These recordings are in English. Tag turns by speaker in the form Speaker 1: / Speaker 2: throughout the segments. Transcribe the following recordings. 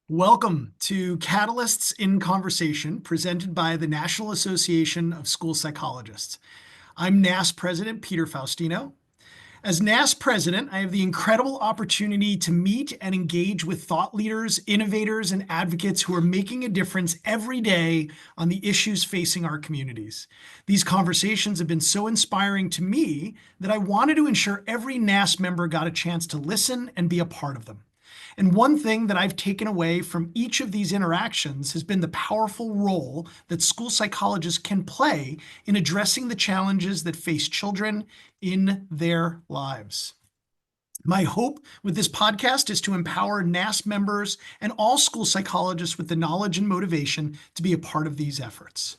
Speaker 1: Welcome to Catalysts in Conversation, presented by the National Association of School Psychologists. I'm NASP President Peter Faustino. As NASP President, I have the incredible opportunity to meet and engage with thought leaders, innovators, and advocates who are making a difference every day on the issues facing our communities. These conversations have been so inspiring to me that I wanted to ensure every NASP member got a chance to listen and be a part of them. And one thing that I've taken away from each of these interactions has been the powerful role that school psychologists can play in addressing the challenges that face children in their lives. My hope with this podcast is to empower NASP members and all school psychologists with the knowledge and motivation to be a part of these efforts.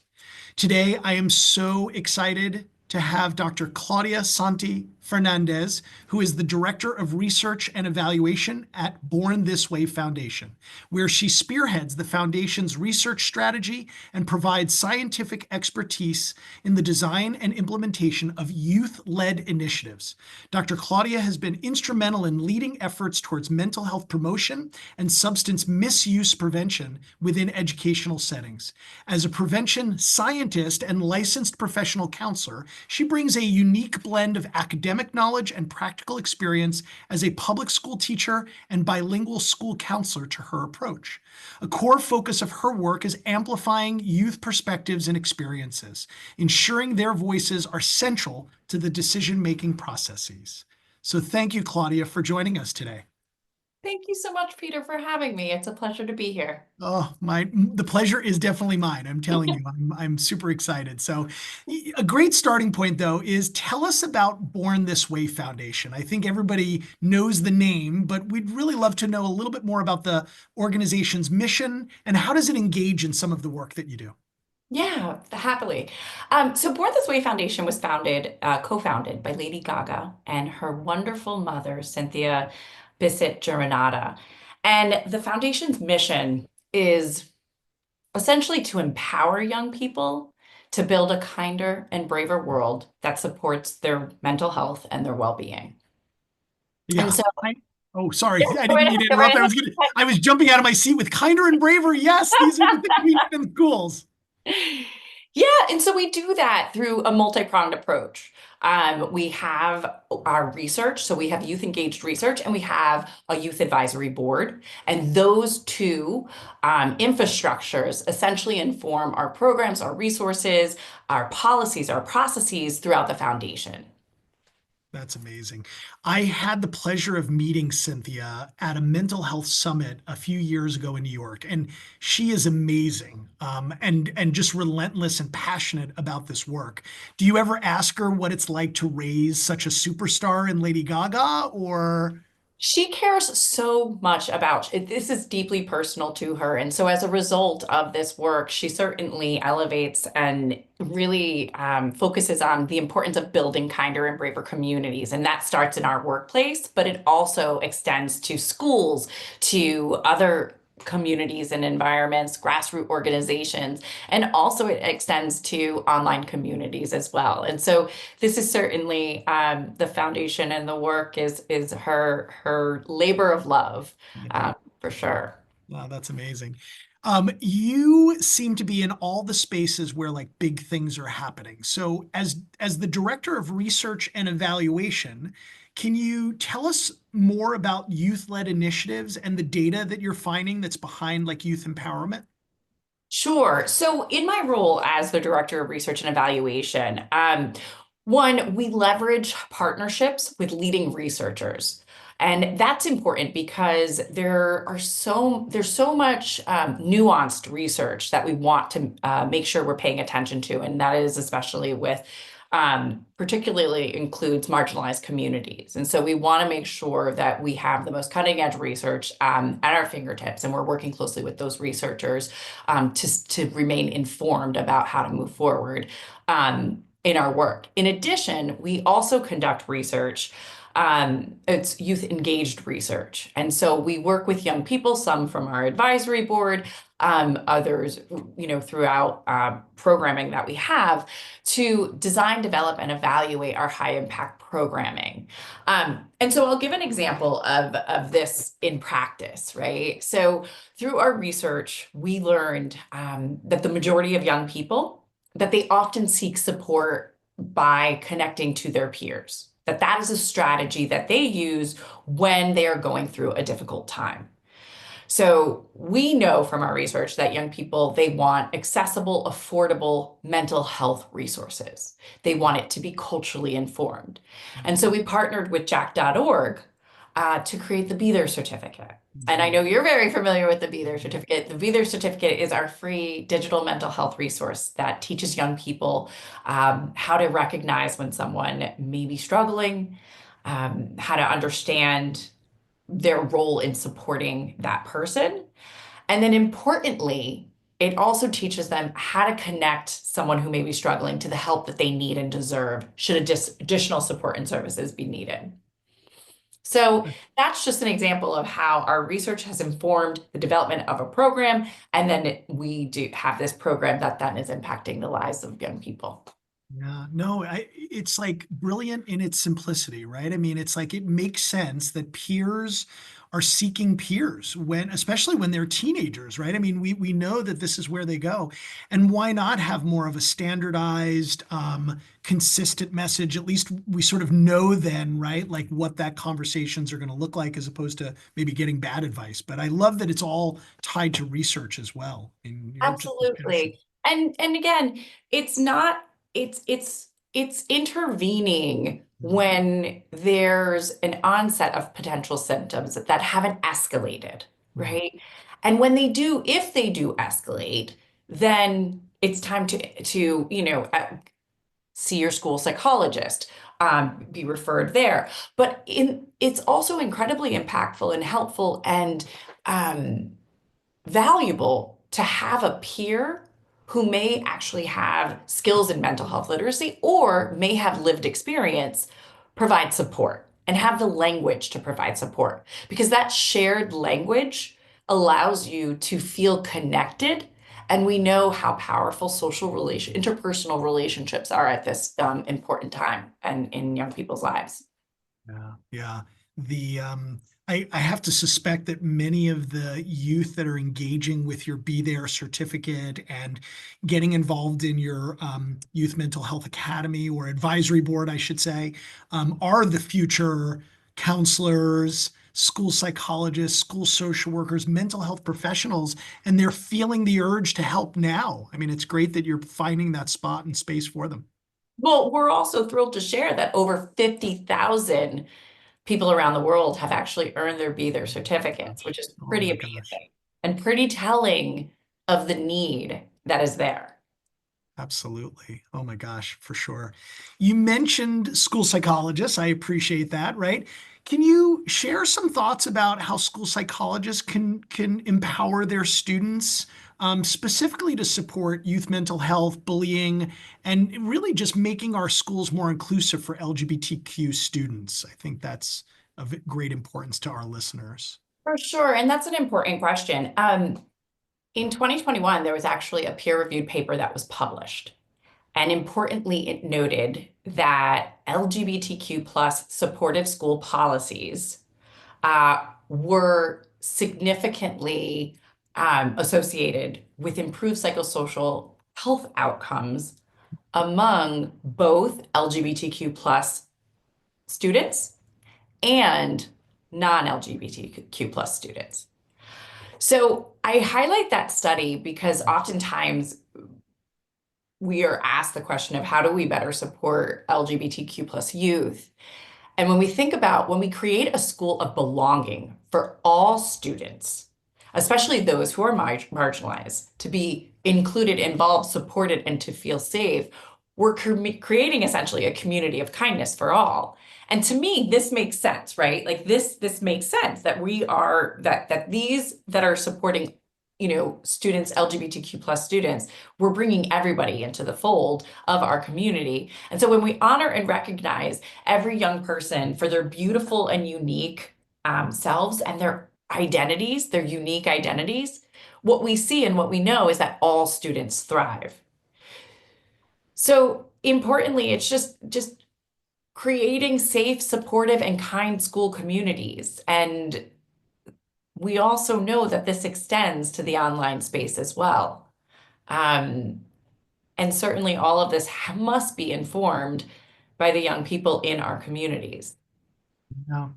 Speaker 1: Today, I am so excited to have Dr. Claudia-Santi Fernandes, who is the Director of Research and Evaluation at Born This Way Foundation, where she spearheads the foundation's research strategy and provides scientific expertise in the design and implementation of youth-led initiatives. Dr. Claudia has been instrumental in leading efforts towards mental health promotion and substance misuse prevention within educational settings. As a prevention scientist and licensed professional counselor, she brings a unique blend of academic knowledge and practical experience as a public school teacher and bilingual school counselor to her approach. A core focus of her work is amplifying youth perspectives and experiences, ensuring their voices are central to the decision-making processes. So thank you, Claudia, for joining us today.
Speaker 2: Thank you so much, Peter, for having me. It's a pleasure to be here.
Speaker 1: Oh, the pleasure is definitely mine. I'm telling you, I'm super excited. So a great starting point, though, is tell us about Born This Way Foundation. I think everybody knows the name, but we'd really love to know a little bit more about the organization's mission and how does it engage in some of the work that you do?
Speaker 2: Yeah, happily. So Born This Way Foundation was co-founded by Lady Gaga and her wonderful mother, Cynthia Bissett Germanata. And the foundation's mission is essentially to empower young people to build a kinder and braver world that supports their mental health and their well-being. And
Speaker 1: Yeah.
Speaker 2: so,
Speaker 1: Oh, sorry.
Speaker 2: yeah,
Speaker 1: I
Speaker 2: go
Speaker 1: didn't
Speaker 2: right
Speaker 1: mean
Speaker 2: ahead,
Speaker 1: to
Speaker 2: go right
Speaker 1: interrupt. I was jumping out of my seat with kinder and braver. Yes, these are the things we need in schools.
Speaker 2: ahead. Yeah, and so we do that through a multi-pronged approach. We have our research, so we have youth engaged research, and we have a youth advisory board. And those two infrastructures essentially inform our programs, our resources, our policies, our processes throughout the foundation.
Speaker 1: That's amazing. I had the pleasure of meeting Cynthia at a mental health summit a few years ago in New York, and she is amazing, and just relentless and passionate about this work. Do you ever ask her what it's like to raise such a superstar in Lady Gaga, or?
Speaker 2: She cares so much about it. This is deeply personal to her. And so, as a result of this work, she certainly elevates and really focuses on the importance of building kinder and braver communities. And that starts in our workplace, but it also extends to schools, to other communities and environments, grassroots organizations, and also it extends to online communities as well. And so this is certainly the foundation, and the work is her labor of love,
Speaker 1: Yeah.
Speaker 2: for sure.
Speaker 1: Wow, that's amazing. You seem to be in all the spaces where like big things are happening. So as the director of research and evaluation, can you tell us more about youth-led initiatives and the data that you're finding that's behind like youth empowerment?
Speaker 2: Sure. So, in my role as the director of research and evaluation, one, we leverage partnerships with leading researchers. And that's important because there's so much nuanced research that we want to make sure we're paying attention to, and that is especially with particularly includes marginalized communities. And so we want to make sure that we have the most cutting edge research at our fingertips, and we're working closely with those researchers to remain informed about how to move forward in our work. In addition, we also conduct research It's youth engaged research. And so we work with young people, some from our advisory board, others, throughout programming that we have to design, develop, and evaluate our high impact programming. And so I'll give an example of this in practice, right? So through our research, we learned that the majority of young people, that they often seek support by connecting to their peers, that is a strategy that they use when they are going through a difficult time. So we know from our research that young people, they want accessible, affordable mental health resources. They want it to be culturally informed. And so we partnered with Jack.org to create the Be There certificate. And I know you're very familiar with the Be There certificate. The Be There certificate is our free digital mental health resource that teaches young people how to recognize when someone may be struggling, how to understand their role in supporting that person. And then importantly, it also teaches them how to connect someone who may be struggling to the help that they need and deserve should additional support and services be needed. So that's just an example of how our research has informed the development of a program. And then we do have this program that then is impacting the lives of young people.
Speaker 1: Yeah, no, it's like brilliant in its simplicity, right? I mean, it's like it makes sense that peers are seeking peers especially when they're teenagers, right? I mean, we know that this is where they go, and why not have more of a standardized, consistent message? At least we sort of know then, right? Like what that conversations are going to look like, as opposed to maybe getting bad advice. But I love that it's all tied to research as well. And just the passion.
Speaker 2: Absolutely. And again, it's not it's intervening when there's an onset of potential symptoms that haven't escalated,
Speaker 1: Right.
Speaker 2: right? And when they do, if they do escalate, then it's time to see your school psychologist, be referred there. But it's also incredibly impactful and helpful and um, valuable to have a peer who may actually have skills in mental health literacy or may have lived experience provide support and have the language to provide support, because that shared language allows you to feel connected. And we know how powerful interpersonal relationships are at this important time and in young people's lives.
Speaker 1: Yeah, yeah. The I have to suspect that many of the youth that are engaging with your Be There certificate and getting involved in your Youth Mental Health Academy or advisory board, I should say, are the future counselors, school psychologists, school social workers, mental health professionals, and they're feeling the urge to help now. I mean, it's great that you're finding that spot and space for them.
Speaker 2: Well, we're also thrilled to share that over 50,000 people around the world have actually earned their Be There certificates, which is
Speaker 1: Oh
Speaker 2: pretty
Speaker 1: my gosh.
Speaker 2: amazing and pretty telling of the need that is there.
Speaker 1: Absolutely. Oh my gosh, for sure. You mentioned school psychologists. I appreciate that, right? Can you share some thoughts about how school psychologists can empower their students, specifically to support youth mental health, bullying, and really just making our schools more inclusive for LGBTQ students? I think that's of great importance to our listeners.
Speaker 2: For sure. And that's an important question. In 2021, there was actually a peer-reviewed paper that was published. And importantly, it noted that LGBTQ plus supportive school policies were significantly associated with improved psychosocial health outcomes among both LGBTQ plus students and non-LGBTQ plus students. So I highlight that study because oftentimes we are asked the question of how do we better support LGBTQ plus youth? And when we create a school of belonging for all students, especially those who are marginalized, to be included, involved, supported, and to feel safe, we're creating essentially a community of kindness for all. And to me, this makes sense, right? Like this makes sense that we are that these that are supporting students, LGBTQ plus students, we're bringing everybody into the fold of our community. And so when we honor and recognize every young person for their beautiful and unique selves and their identities, their unique identities, what we see and what we know is that all students thrive. So importantly, it's just creating safe, supportive, and kind school communities. And we also know that this extends to the online space as well. Um, and certainly all of this must be informed by the young people in our communities.
Speaker 1: Yeah.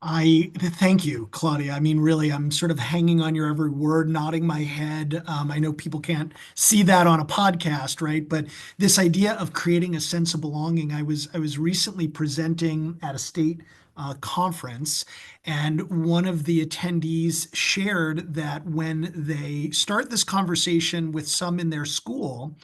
Speaker 1: I thank you, Claudia. I mean, really, I'm sort of hanging on your every word, nodding my head. I know people can't see that on a podcast, right? But this idea of creating a sense of belonging, I was recently presenting at a state conference, and one of the attendees shared that when they start this conversation with some in their school,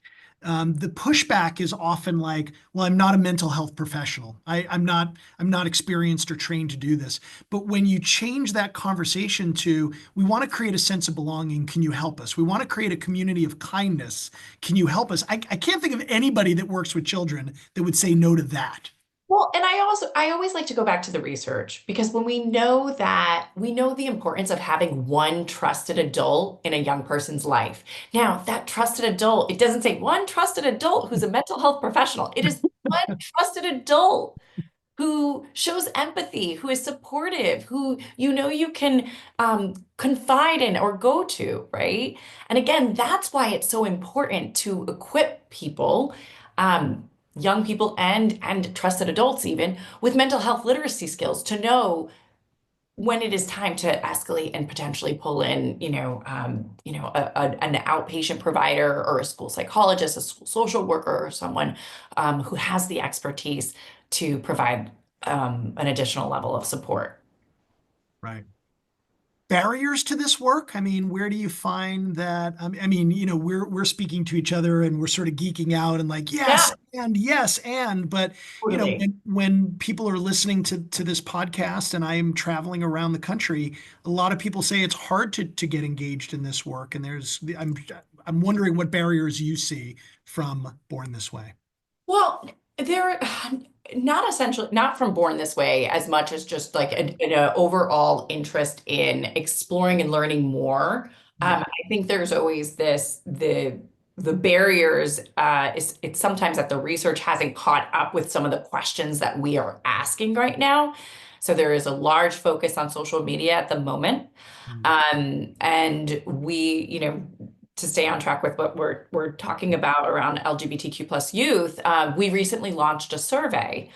Speaker 1: the pushback is often like, well, I'm not a mental health professional. I'm not experienced or trained to do this. But when you change that conversation to, we want to create a sense of belonging, can you help us? We want to create a community of kindness. Can you help us? I can't think of anybody that works with children that would say no to that.
Speaker 2: Well, and I always like to go back to the research because when we know that we know the importance of having one trusted adult in a young person's life. Now, that trusted adult, it doesn't say one trusted adult who's a mental health professional. It is one trusted adult who shows empathy, who is supportive, who you can confide in or go to, right? And again, that's why it's so important to equip people, young people and trusted adults even, with mental health literacy skills to know when it is time to escalate and potentially pull in, an outpatient provider or a school psychologist, a school social worker, or someone who has the expertise to provide an additional level of support.
Speaker 1: Right. Barriers to this work? I mean, where do you find that? I mean, we're speaking to each other and we're sort of geeking out and like,
Speaker 2: Yeah,
Speaker 1: yes, and, but
Speaker 2: totally.
Speaker 1: when people are listening to this podcast and I'm traveling around the country, a lot of people say it's hard to get engaged in this work. And I'm wondering what barriers you see from Born This Way.
Speaker 2: Well, they're not essentially not from Born This Way as much as just like an overall interest in exploring and learning more.
Speaker 1: Yeah.
Speaker 2: I think there's always the barriers. It's sometimes that the research hasn't caught up with some of the questions that we are asking right now. So there is a large focus on social media at the moment.
Speaker 1: Mm.
Speaker 2: And we, to stay on track with what we're talking about around LGBTQ plus youth, we recently launched a survey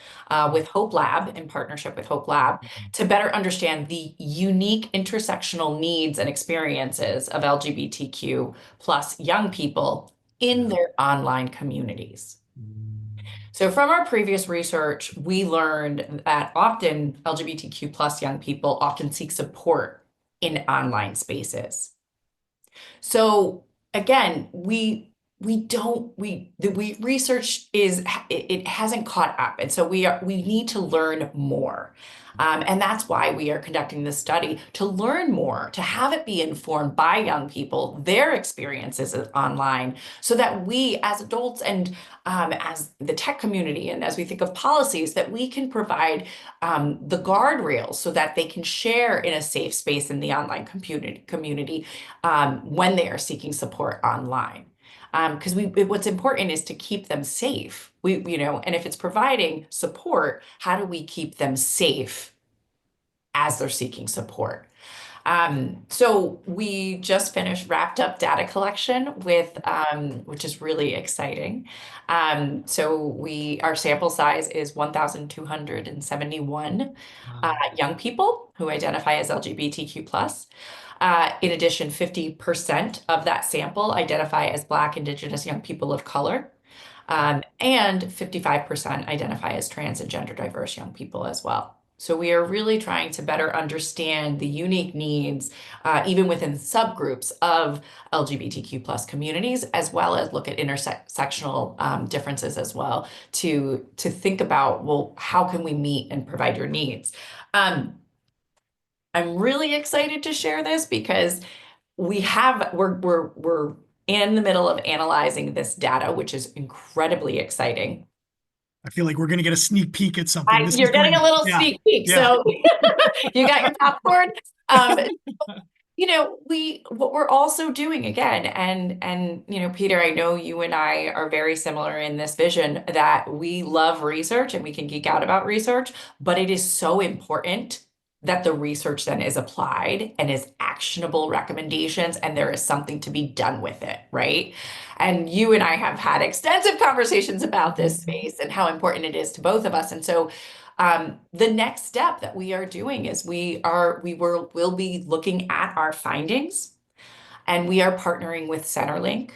Speaker 2: with Hope Lab in partnership with Hope Lab to better understand the unique intersectional needs and experiences of LGBTQ plus young people in
Speaker 1: Yeah.
Speaker 2: their online communities.
Speaker 1: Mm.
Speaker 2: So from our previous research, we learned that often LGBTQ plus young people often seek support in online spaces. So again, we don't we research it hasn't caught up, and so we need to learn more. And that's why we are conducting this study to learn more, to have it be informed by young people, their experiences online, so that we as adults and as the tech community and as we think of policies, that we can provide the guardrails so that they can share in a safe space in the online community when they are seeking support online. Because what's important is to keep them safe. And if it's providing support, how do we keep them safe as they're seeking support? So we just wrapped up data collection which is really exciting. Our sample size is 1,271
Speaker 1: Wow.
Speaker 2: young people who identify as LGBTQ plus. In addition, 50% of that sample identify as Black, Indigenous, young people of color, and 55% identify as trans and gender diverse young people as well. So we are really trying to better understand the unique needs, even within subgroups of LGBTQ plus communities, as well as look at intersectional differences as well to think about, well, how can we meet and provide your needs? I'm really excited to share this because we're in the middle of analyzing this data, which is incredibly exciting.
Speaker 1: I feel like we're going to get a sneak peek at something. This is
Speaker 2: You're getting a
Speaker 1: great.
Speaker 2: little
Speaker 1: Yeah.
Speaker 2: sneak peek,
Speaker 1: Yeah.
Speaker 2: so you got your popcorn. Um, what we're also doing again, and Peter, I know you and I are very similar in this vision that we love research and we can geek out about research, but it is so important that the research then is applied and is actionable recommendations and there is something to be done with it, right? And you and I have had extensive conversations about this space and how important it is to both of us. And so the next step that we are doing is we'll be looking at our findings and we are partnering with Centerlink.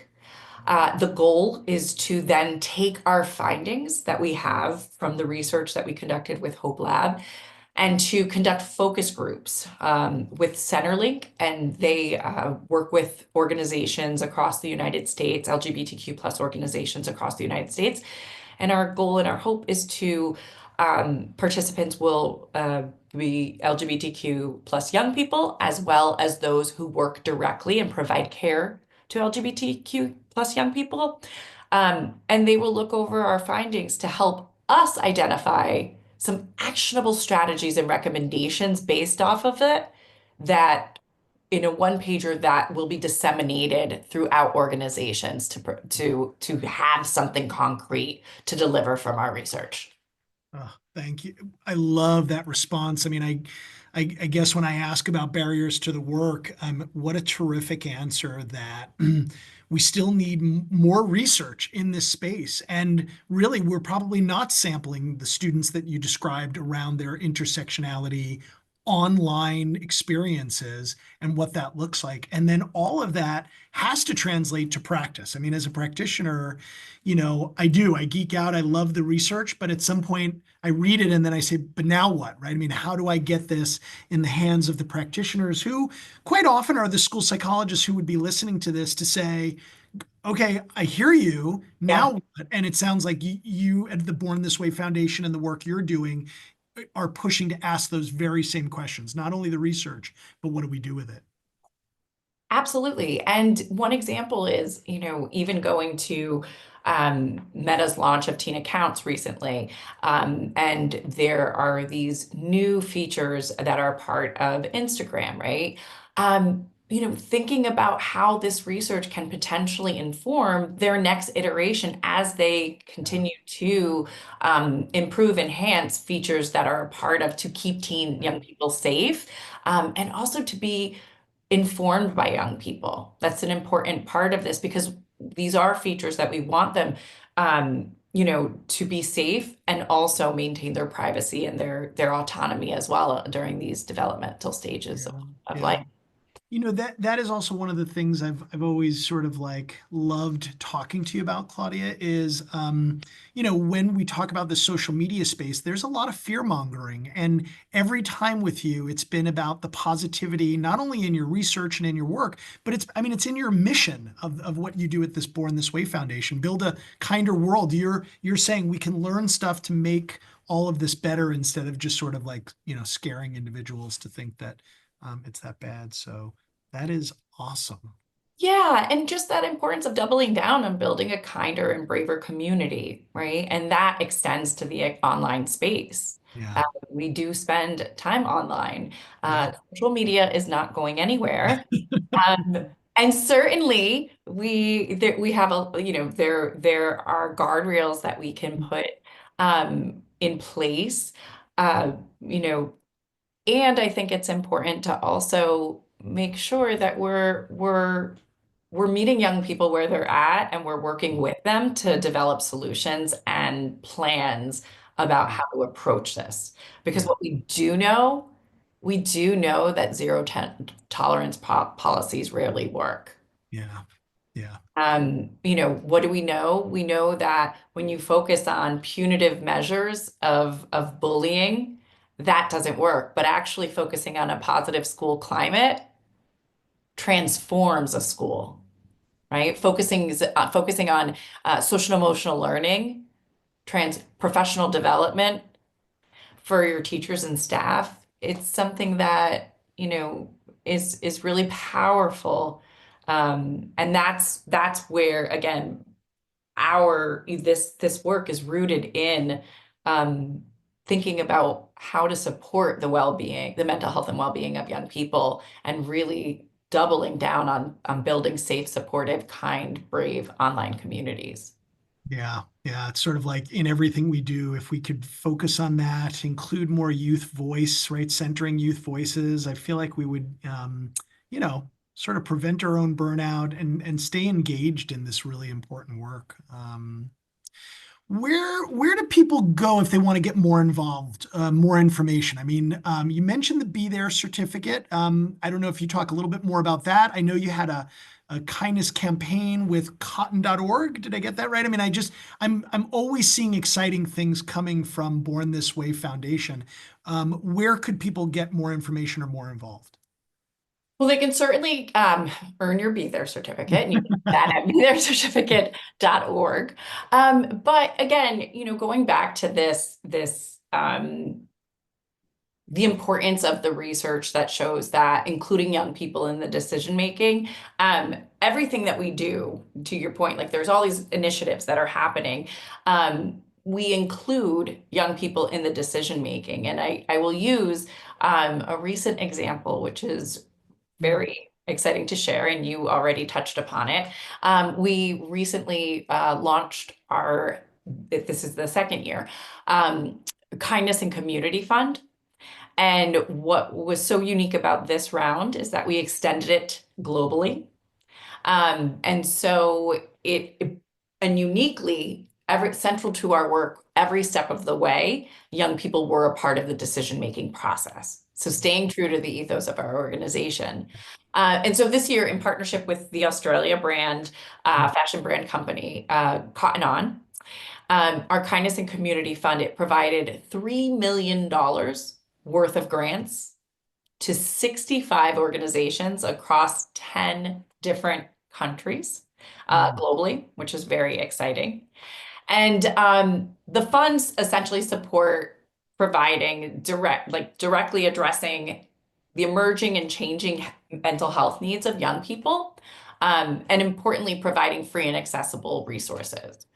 Speaker 2: The goal is to then take our findings that we have from the research that we conducted with Hope Lab and to conduct focus groups with Centerlink. And they work with organizations across the United States, LGBTQ plus organizations across the United States. And our goal and our hope is to participants will be LGBTQ plus young people, as well as those who work directly and provide care to LGBTQ plus young people. And they will look over our findings to help us identify some actionable strategies and recommendations based off of it that in a one pager that will be disseminated throughout organizations to have something concrete to deliver from our research.
Speaker 1: Oh, thank you. I love that response. I mean, I guess when I ask about barriers to the work, what a terrific answer that we still need more research in this space. And really, we're probably not sampling the students that you described around their intersectionality online experiences and what that looks like. And then all of that has to translate to practice. I mean, as a practitioner, I geek out. I love the research, but at some point I read it and then I say, but now what, right? I mean, how do I get this in the hands of the practitioners who quite often are the school psychologists who would be listening to this to say, okay, I hear you.
Speaker 2: Yeah.
Speaker 1: Now what? And it sounds like you at the Born This Way Foundation and the work you're doing are pushing to ask those very same questions, not only the research, but what do we do with it?
Speaker 2: Absolutely. And one example is, even going to Meta's launch of Teen Accounts recently. And there are these new features that are part of Instagram, right? Thinking about how this research can potentially inform their next iteration as they
Speaker 1: Yeah,
Speaker 2: continue to improve, enhance features that are a part of to keep teen
Speaker 1: yeah,
Speaker 2: young people safe, and also to be informed by young people. That's an important part of this because these are features that we want them, to be safe and also maintain their privacy and their autonomy as well during these developmental stages
Speaker 1: yeah,
Speaker 2: of life.
Speaker 1: yeah. That is also one of the things I've always sort of like loved talking to you about, Claudia, is when we talk about the social media space, there's a lot of fear mongering. And every time with you, it's been about the positivity, not only in your research and in your work, but it's in your mission of what you do at this Born This Way Foundation, build a kinder world. You're saying we can learn stuff to make all of this better instead of just sort of like, scaring individuals to think that it's that bad. So that is awesome.
Speaker 2: Yeah, and just that importance of doubling down on building a kinder and braver community, right? And that extends to the online space.
Speaker 1: Yeah.
Speaker 2: We do spend time online.
Speaker 1: Yep.
Speaker 2: Social media is not going anywhere. And certainly we have there are guardrails that we can put in place. Uh, you know, and I think it's important to also make sure that we're meeting young people where they're at and we're working with them to develop solutions and plans about
Speaker 1: Yeah.
Speaker 2: how to approach this. Because
Speaker 1: Yeah.
Speaker 2: what we do know that tolerance policies rarely work.
Speaker 1: Yeah. Yeah.
Speaker 2: What do we know? We know that when you focus on punitive measures of bullying, that doesn't work. But actually focusing on a positive school climate transforms a school, right? Focusing on social emotional learning, professional development for your teachers and staff. It's something that is really powerful. And that's where, again, our this work is rooted in um, thinking about how to support the well-being, the mental health and well-being of young people, and really doubling down on building safe, supportive, kind, brave online communities.
Speaker 1: Yeah, yeah. It's sort of like in everything we do, if we could focus on that, include more youth voice, right? Centering youth voices, I feel like we would, sort of prevent our own burnout and stay engaged in this really important work. Where do people go if they want to get more involved, more information? I mean, you mentioned the Be There certificate. I don't know if you talk a little bit more about that. I know you had a kindness campaign with cotton.org. Did I get that right? I mean, I'm always seeing exciting things coming from Born This Way Foundation. Where could people get more information or more involved?
Speaker 2: Well, they can certainly earn your Be There certificate, and you can do that at betherecertificate.org. But again, going back to this the importance of the research that shows that including young people in the decision making, everything that we do, to your point, like there's all these initiatives that are happening. We include young people in the decision making, and I will use a recent example, which is very exciting to share, and you already touched upon it. We recently launched this is the second year, Kindness and Community Fund. And what was so unique about this round is that we extended it globally. And so and uniquely, every central to our work, every step of the way, young people were a part of the decision-making process. So staying true to the ethos of our organization. And so this year, in partnership with the Australia brand, fashion brand company, Cotton On, our Kindness and Community Fund, it provided $3 million worth of grants to 65 organizations across 10 different countries globally, which is very exciting. And the funds essentially support providing directly addressing the emerging and changing mental health needs of young people, and importantly, providing free and accessible resources.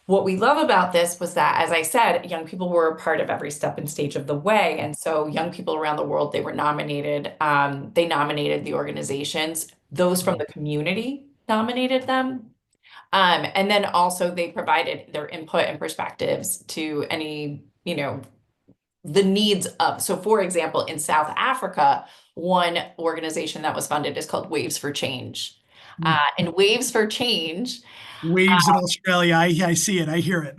Speaker 2: What we love about this was that, as I said, young people were a part of every step and stage of the way. And so young people around the world, they were nominated, they nominated the organizations. Those from the community nominated them. And then also they provided their input and perspectives to any, the needs of. So for example, in South Africa, one organization that was funded is called Waves for Change. And Waves for Change,
Speaker 1: Waves in Australia. I see it. I hear it.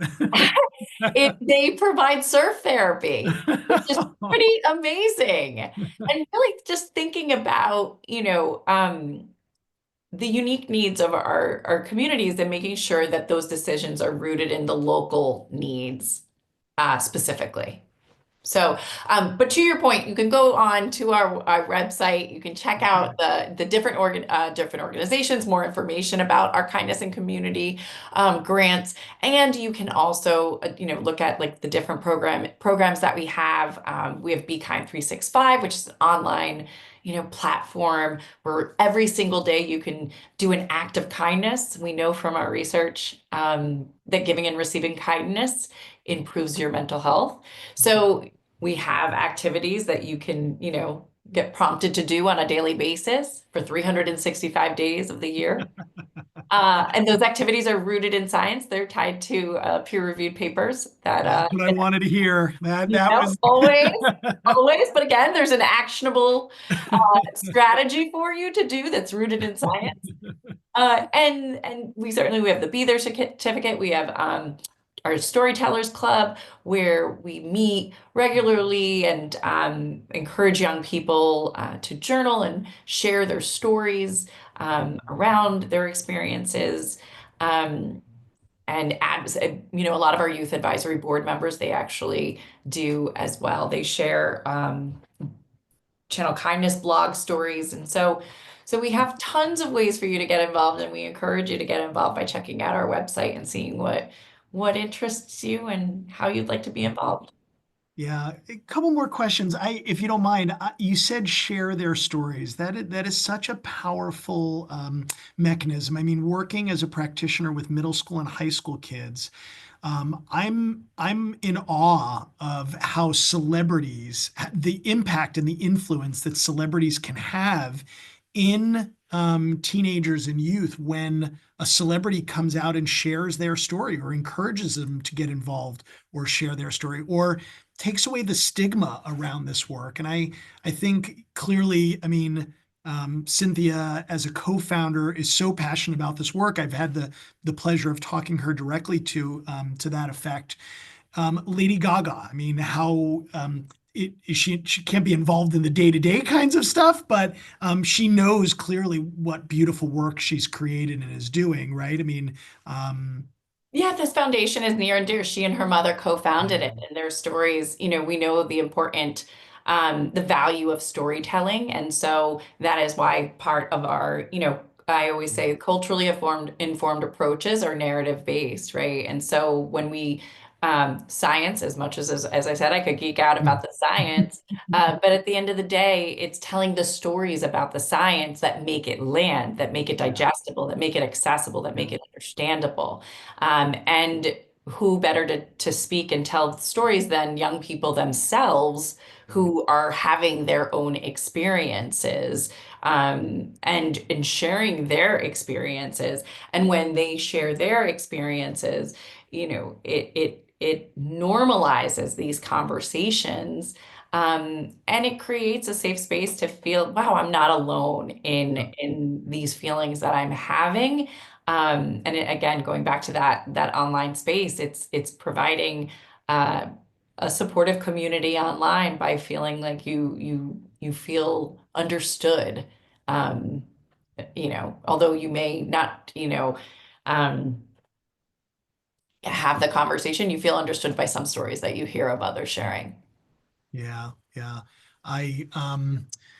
Speaker 2: they provide surf therapy, which is pretty amazing. And really just thinking about, the unique needs of our communities and making sure that those decisions are rooted in the local needs specifically. So, but to your point, you can go on to our website. You can check out the different organizations, more information about our kindness and community grants, and you can also look at like the different programs that we have. We have Be Kind 365, which is an online platform where every single day you can do an act of kindness. We know from our research that giving and receiving kindness improves your mental health. So we have activities that you can, get prompted to do on a daily basis for 365 days of the year. And those activities are rooted in science. They're tied to peer-reviewed papers that
Speaker 1: That's what I wanted to hear. That was
Speaker 2: always. But again, there's an actionable strategy for you to do that's rooted in science. And we have the Be There certificate. We have our Storytellers Club, where we meet regularly and encourage young people to journal and share their stories around their experiences. And a lot of our youth advisory board members, they actually do as well. They share channel kindness blog stories. And so we have tons of ways for you to get involved, and we encourage you to get involved by checking out our website and seeing what interests you and how you'd like to be involved.
Speaker 1: Yeah, a couple more questions. If you don't mind, you said share their stories. That is such a powerful mechanism. I mean, working as a practitioner with middle school and high school kids, I'm in awe of how celebrities, the impact and the influence that celebrities can have in teenagers and youth when a celebrity comes out and shares their story or encourages them to get involved or share their story or takes away the stigma around this work. And I think clearly, I mean, Cynthia, as a co-founder, is so passionate about this work. I've had the pleasure of talking her directly to that effect. Lady Gaga, I mean, how she can't be involved in the day-to-day kinds of stuff, but she knows clearly what beautiful work she's created and is doing, right? I mean, um,
Speaker 2: Yeah, this foundation is near and dear. She and her mother co-founded
Speaker 1: yeah,
Speaker 2: it, and their stories, we know the value of storytelling, and so that is why part of our, I always say culturally informed approaches are narrative based, right? And so when we science, as much as I said, I could geek out about the science, but at the end of the day, it's telling the stories about the science that make it land, that make it
Speaker 1: yeah,
Speaker 2: digestible, that make it accessible, that
Speaker 1: yeah,
Speaker 2: make it understandable. And who better to speak and tell stories than young people themselves
Speaker 1: yeah,
Speaker 2: who are having their own experiences, and sharing their experiences. And when they share their experiences, it normalizes these conversations. And it creates a safe space to feel, wow, I'm not alone in
Speaker 1: yeah.
Speaker 2: these feelings that I'm having. Again, going back to that online space, it's providing uh, a supportive community online by feeling like you feel understood. Um, although you may not, um, have the conversation, you feel understood by some stories that you hear of others sharing.
Speaker 1: Yeah, yeah. I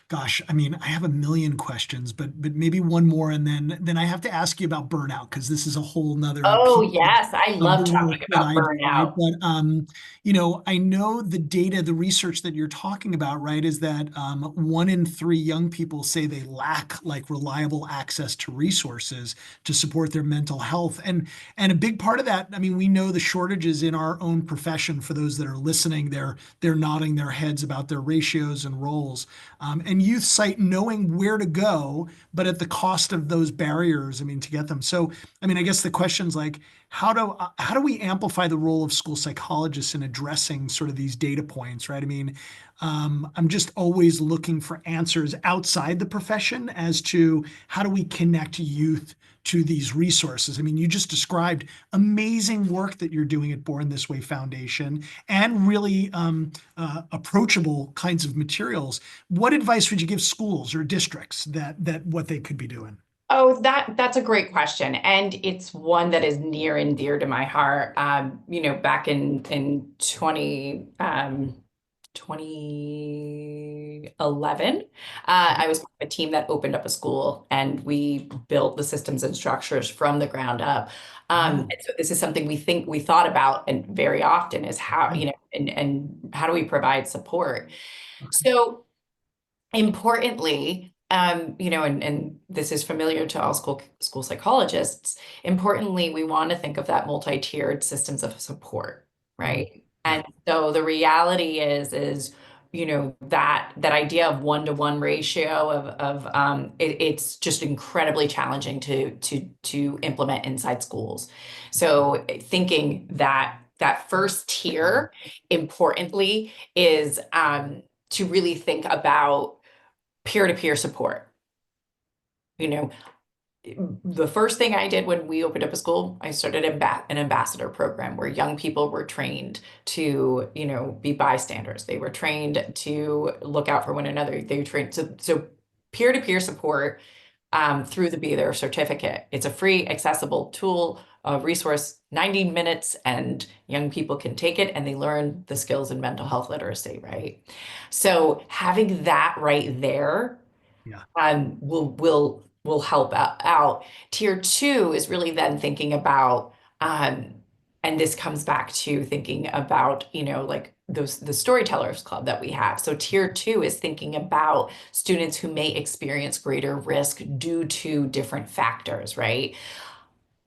Speaker 1: gosh, I mean, I have a million questions, but maybe one more and then I have to ask you about burnout because this is a whole nother
Speaker 2: Oh,
Speaker 1: piece
Speaker 2: yes, I
Speaker 1: of the
Speaker 2: love
Speaker 1: work
Speaker 2: talking
Speaker 1: that
Speaker 2: about
Speaker 1: I do, right?
Speaker 2: burnout.
Speaker 1: But I know the data, the research that you're talking about, right, is that 1 in 3 young people say they lack like reliable access to resources to support their mental health. And a big part of that, I mean, we know the shortages in our own profession for those that are listening, they're nodding their heads about their ratios and roles. And youth cite knowing where to go, but at the cost of those barriers, I mean, to get them. So, I mean, I guess the question's like, how do we amplify the role of school psychologists in addressing sort of these data points, right? I mean, I'm just always looking for answers outside the profession as to how do we connect youth to these resources. I mean, you just described amazing work that you're doing at Born This Way Foundation and really approachable kinds of materials. What advice would you give schools or districts that what they could be doing?
Speaker 2: Oh, that's a great question, and it's one that is near and dear to my heart. Back in 2011, I was part of a team that opened up a school, and we built the systems and structures from the ground up.
Speaker 1: Oh,
Speaker 2: And so this is something we thought about and very often is how,
Speaker 1: yeah.
Speaker 2: and how do we provide support?
Speaker 1: Okay.
Speaker 2: So importantly, and this is familiar to all school psychologists, importantly, we want to think of that multi-tiered systems of support,
Speaker 1: Mm,
Speaker 2: right?
Speaker 1: yeah.
Speaker 2: And so the reality is, that idea of one-to-one ratio it's just incredibly challenging to implement inside schools. So thinking that first tier, importantly, is to really think about peer-to-peer support. You know, the first thing I did when we opened up a school, I started an ambassador program where young people were trained to, be bystanders. They were trained to look out for one another. They were trained so peer-to-peer support through the Be There certificate. It's a free, accessible tool, a resource, 90 minutes, and young people can take it and they learn the skills in mental health literacy, right? So having that right there
Speaker 1: Yeah.
Speaker 2: will help out. Tier two is really then thinking about, and this comes back to thinking about, like the storytellers club that we have. So tier two is thinking about students who may experience greater risk due to different factors, right?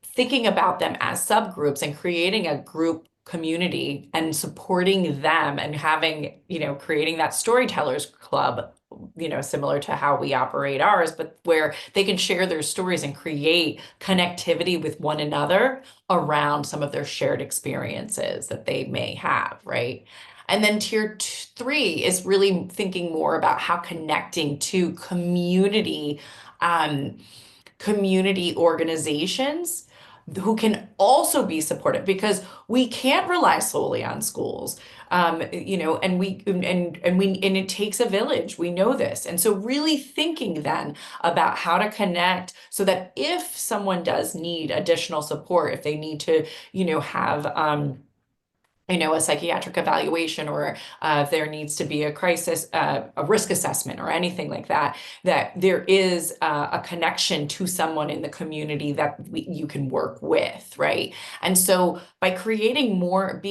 Speaker 2: Thinking about them as subgroups and creating a group community and supporting them and having, creating that storytellers club, similar to how we operate ours, but where they can share their stories and create connectivity with one another around some of their shared experiences that they may have, right? And then three is really thinking more about how connecting to um, community organizations who can also be supportive because we can't rely solely on schools. And it takes a village. We know this. And so really thinking then about how to connect so that if someone does need additional support, if they need to, have a psychiatric evaluation, or if there needs to be a crisis, a risk assessment, or anything like that, that there is a connection to someone in the community that you can work with, right? And so by creating more of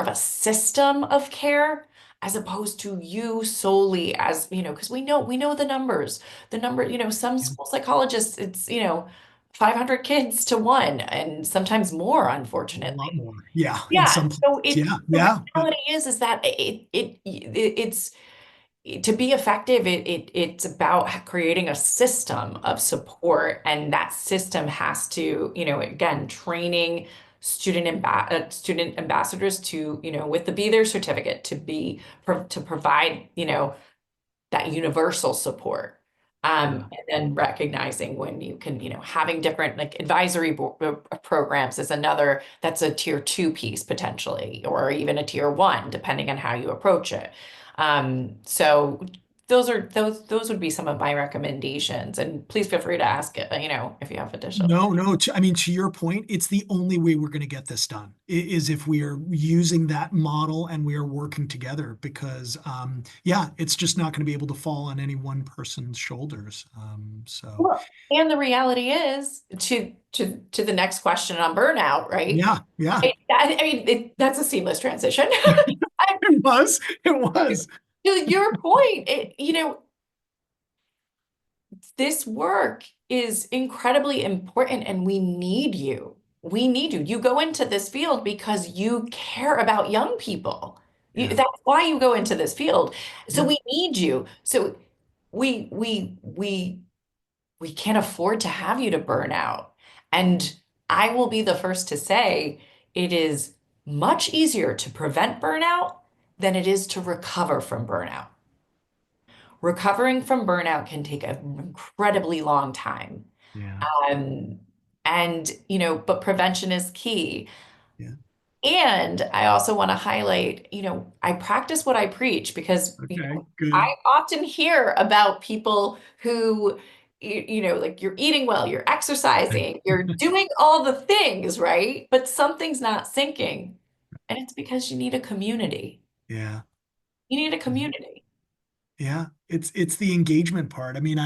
Speaker 2: a system of care as opposed to you solely as, because we know the number, some
Speaker 1: Yeah.
Speaker 2: school psychologists, it's, 500 kids to one, and sometimes more,
Speaker 1: A lot
Speaker 2: unfortunately.
Speaker 1: more. Yeah. In
Speaker 2: Yeah.
Speaker 1: some
Speaker 2: So
Speaker 1: places. Yeah.
Speaker 2: the
Speaker 1: Yeah. But
Speaker 2: reality is that it's to be effective, it's about creating a system of support, and that system has to, again, training student ambassadors to, with the Be There certificate to provide, that universal support.
Speaker 1: yeah.
Speaker 2: And then recognizing when you can, having different like advisory programs is another, that's a tier two piece potentially, or even a tier one, depending on how you approach it. So those would be some of my recommendations. And please feel free to ask it, if you have additional.
Speaker 1: No, no. I mean, to your point, it's the only way we're going to get this done is if we are using that model and we are working together because, yeah, it's just not going to be able to fall on any one person's shoulders. So,
Speaker 2: Well, and the reality is to the next question on burnout, right?
Speaker 1: yeah, yeah,
Speaker 2: That's a seamless transition.
Speaker 1: it was. It was.
Speaker 2: To your point, this work is incredibly important and we need you. We need you. You go into this field because you care about young people.
Speaker 1: Yeah,
Speaker 2: That's why you go into this field. So
Speaker 1: yeah,
Speaker 2: we need you. So we we we we can't afford to have you to burn out. And I will be the first to say it is much easier to prevent burnout than it is to recover from burnout. Recovering from burnout can take an incredibly long time.
Speaker 1: yeah,
Speaker 2: Um, and, but prevention is key.
Speaker 1: yeah.
Speaker 2: And I also want to highlight, I practice what I preach because,
Speaker 1: Okay,
Speaker 2: I
Speaker 1: good.
Speaker 2: often hear about people who, like you're eating well, you're exercising, you're doing all the things, right? But something's not sinking. And it's because you need a community.
Speaker 1: Yeah.
Speaker 2: You need a community.
Speaker 1: Yeah, it's the engagement part. I mean,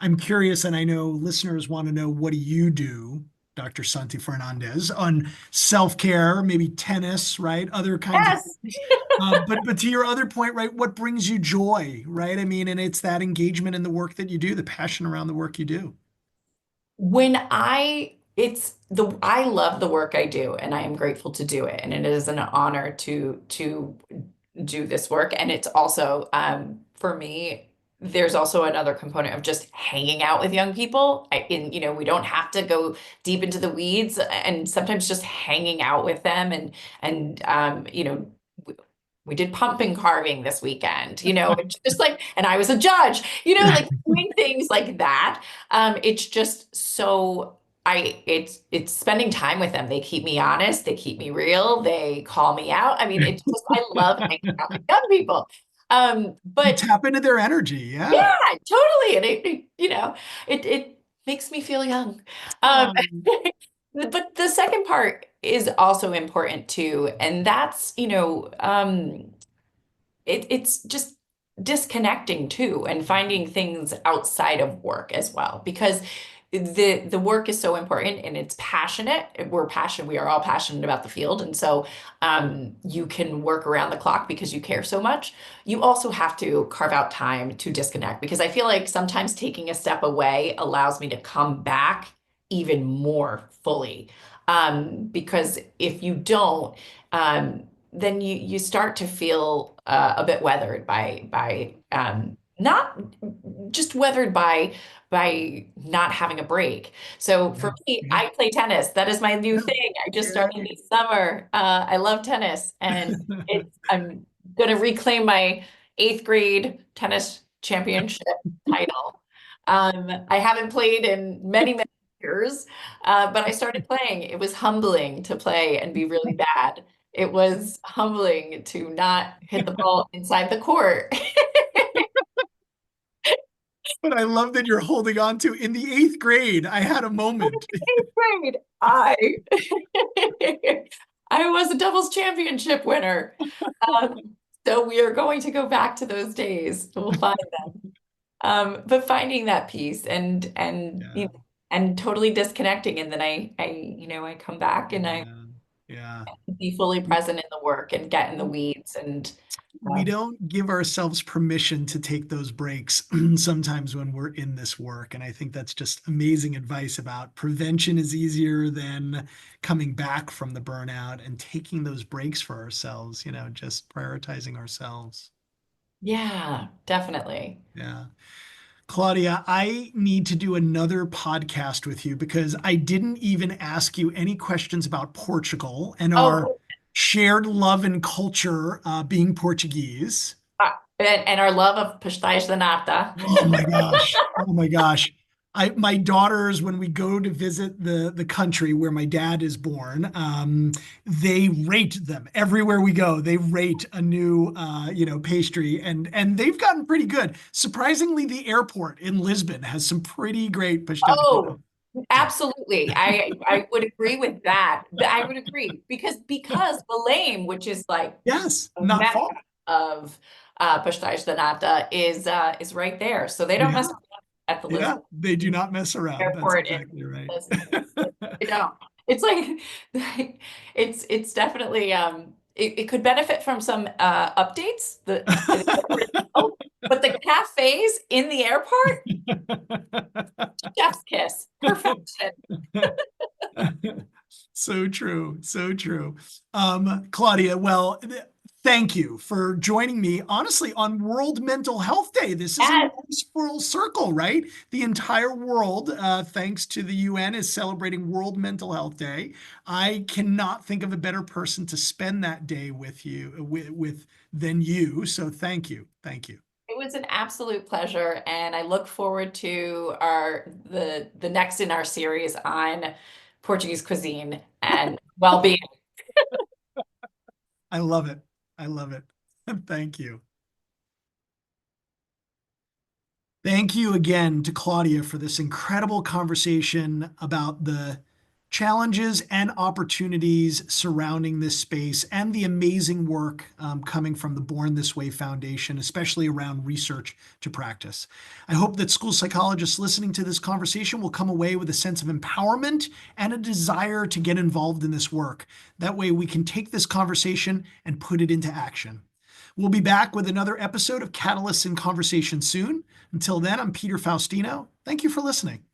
Speaker 1: I'm curious, and I know listeners want to know what do you do, Dr. Santi Fernandez, on self-care, maybe tennis, right? Other kinds of
Speaker 2: Yes.
Speaker 1: things. But to your other point, right? What brings you joy, right? I mean, and it's that engagement in the work that you do, the passion around the work you do.
Speaker 2: When I love the work I do and I am grateful to do it. And it is an honor to do this work. And it's also, for me, there's also another component of just hanging out with young people. We don't have to go deep into the weeds, and sometimes just hanging out with them and we did pumpkin carving this weekend, it's just like, and I was a judge, like doing things like that. It's just so it's spending time with them. They keep me honest, they keep me real, they call me out. I mean, it's just, I love hanging out with young people.
Speaker 1: You
Speaker 2: But
Speaker 1: tap into their energy, yeah.
Speaker 2: yeah, totally. And it makes me feel young. Um,
Speaker 1: Um,
Speaker 2: but the second part is also important too, and that's, it's just disconnecting too and finding things outside of work as well. Because the work is so important and it's passionate. We're passionate. We are all passionate about the field. And so you can work around the clock because you care so much. You also have to carve out time to disconnect because I feel like sometimes taking a step away allows me to come back even more fully. Because if you don't, then you start to feel a bit weathered by not just weathered by not having a break. So for
Speaker 1: Yeah.
Speaker 2: me,
Speaker 1: Yeah.
Speaker 2: I play tennis. That is my new
Speaker 1: Yeah.
Speaker 2: thing. I just
Speaker 1: Yeah.
Speaker 2: started this summer. I love tennis, and I'm going to reclaim my eighth grade tennis championship title. I haven't played in many, many years, but I started playing. It was humbling to play and be really bad. It was humbling to not hit the ball inside the court.
Speaker 1: But I love that you're holding on to in the eighth grade. I had a moment.
Speaker 2: Grade, I I was a doubles championship winner. So we are going to go back to those days. We'll find them. But finding that peace and
Speaker 1: Yeah.
Speaker 2: and totally disconnecting, and then I come back and I
Speaker 1: Yeah. Yeah.
Speaker 2: be fully present in the work and get in the weeds and
Speaker 1: We
Speaker 2: uh,
Speaker 1: don't give ourselves permission to take those breaks sometimes when we're in this work. And I think that's just amazing advice about prevention is easier than coming back from the burnout and taking those breaks for ourselves, just prioritizing ourselves.
Speaker 2: yeah, definitely.
Speaker 1: Yeah. Claudia, I need to do another podcast with you because I didn't even ask you any questions about Portugal and our
Speaker 2: Oh,
Speaker 1: shared love and culture being Portuguese.
Speaker 2: and our love of pastéis de nata.
Speaker 1: Oh my gosh. Oh my gosh. My daughters, when we go to visit the country where my dad is born, they rate them everywhere we go. They rate a new, pastry, and they've gotten pretty good. Surprisingly, the airport in Lisbon has some pretty great pastel de
Speaker 2: Oh,
Speaker 1: nata.
Speaker 2: absolutely. I would agree with that. I would agree because Belém, which is like
Speaker 1: Yes,
Speaker 2: a
Speaker 1: not
Speaker 2: mecca
Speaker 1: far.
Speaker 2: of pastéis de nata, is right there. So they don't
Speaker 1: Yeah,
Speaker 2: mess around at the
Speaker 1: yeah,
Speaker 2: Lisbon
Speaker 1: they do not mess around. That's
Speaker 2: airport in
Speaker 1: exactly right.
Speaker 2: Lisbon. They don't. It's like it's definitely it could benefit from some updates. The airport itself, but the cafes in the airport, chef's kiss, perfection.
Speaker 1: So true. So true. Claudia, well, thank you for joining me, honestly, on World Mental Health Day. This is a
Speaker 2: Yes.
Speaker 1: nice full circle, right? The entire world, thanks to the UN, is celebrating World Mental Health Day. I cannot think of a better person to spend that day with with than you. So thank you. Thank you.
Speaker 2: It was an absolute pleasure, and I look forward to our the next in our series on Portuguese cuisine and well-being.
Speaker 1: I love it. I love it. Thank you. Thank you again to Claudia for this incredible conversation about the challenges and opportunities surrounding this space and the amazing work coming from the Born This Way Foundation, especially around research to practice. I hope that school psychologists listening to this conversation will come away with a sense of empowerment and a desire to get involved in this work. That way we can take this conversation and put it into action. We'll be back with another episode of Catalysts in Conversation soon. Until then, I'm Peter Faustino. Thank you for listening.